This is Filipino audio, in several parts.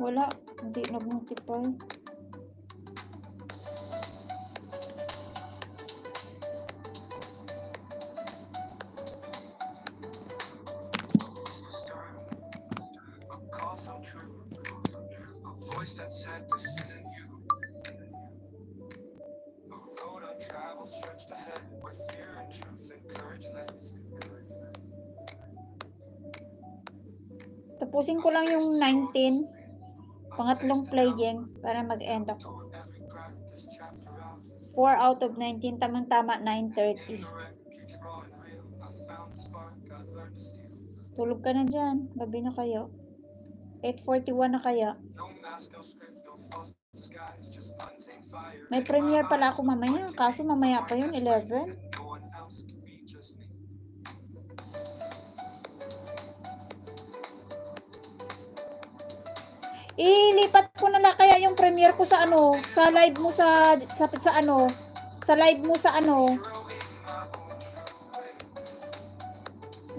Wala. Hindi nag-notify. Tapusin ko lang yung 19. Pangatlong playing para mag-end ako. 4 out of 19. Tamang-tama 9:30. Tulog ka na dyan. Gabi na kayo. 8:41 na kaya. May premiere pala ako mamaya. Kaso mamaya pa yun, 11. Ilipat ko na lang kaya yung premiere ko sa ano, sa live mo sa ano, sa live mo sa ano.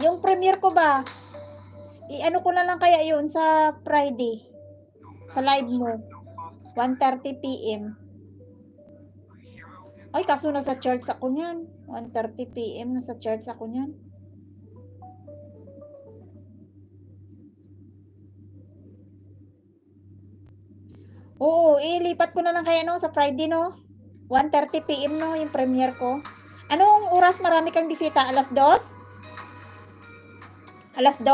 Yung premiere ko ba? I-ano ko na lang kaya yun sa Friday. Sa live mo. 1:30 PM. Ay, kaso nasa church ako niyan. 1:30 PM nasa church ako niyan. Oo, ilipat ko na lang kaya no sa Friday no. 1:30 PM no yung premiere ko. Anong oras marami kang bisita? Alas 2? Alas 2?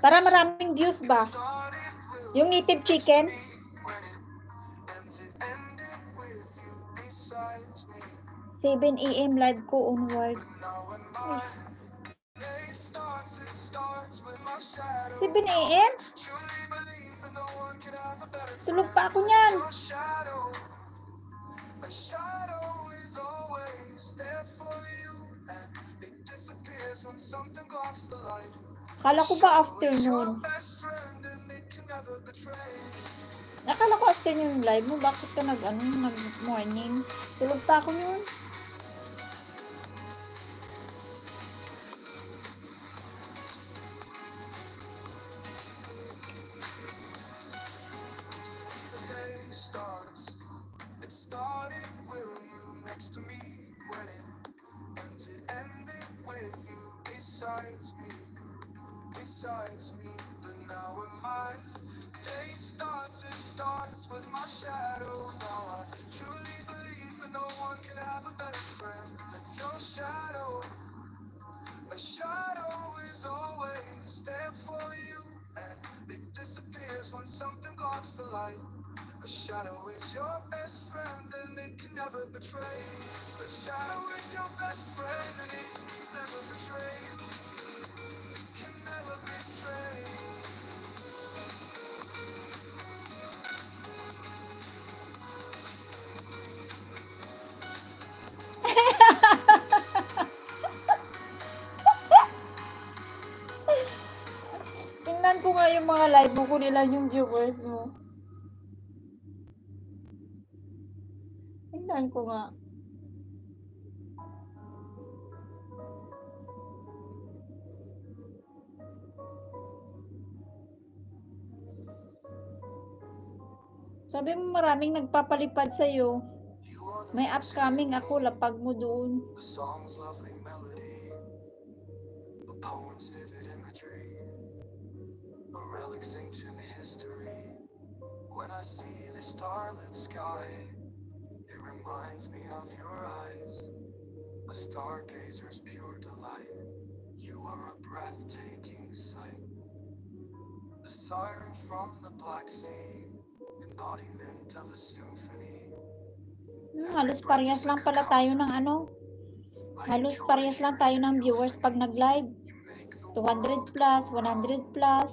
Para maraming views ba? Yung native chicken? 7 AM live ko onward. 7 AM? Tulog pa ako niyan. Akala ko ba afternoon? Akala ko afternoon live mo. Bakit ka nag-morning? Tulog pa ako niyan. Tingnan ko nga yung mga live mo, kunin lang yung viewers mo. Tingnan ko nga. Sabi mo maraming nagpapalipad sa'yo. May upcoming ako, lapag mo doon. Halos parehas lang pala tayo ng ano. Halos parehas lang tayo ng viewers pag nag-live. 200 plus, 100 plus.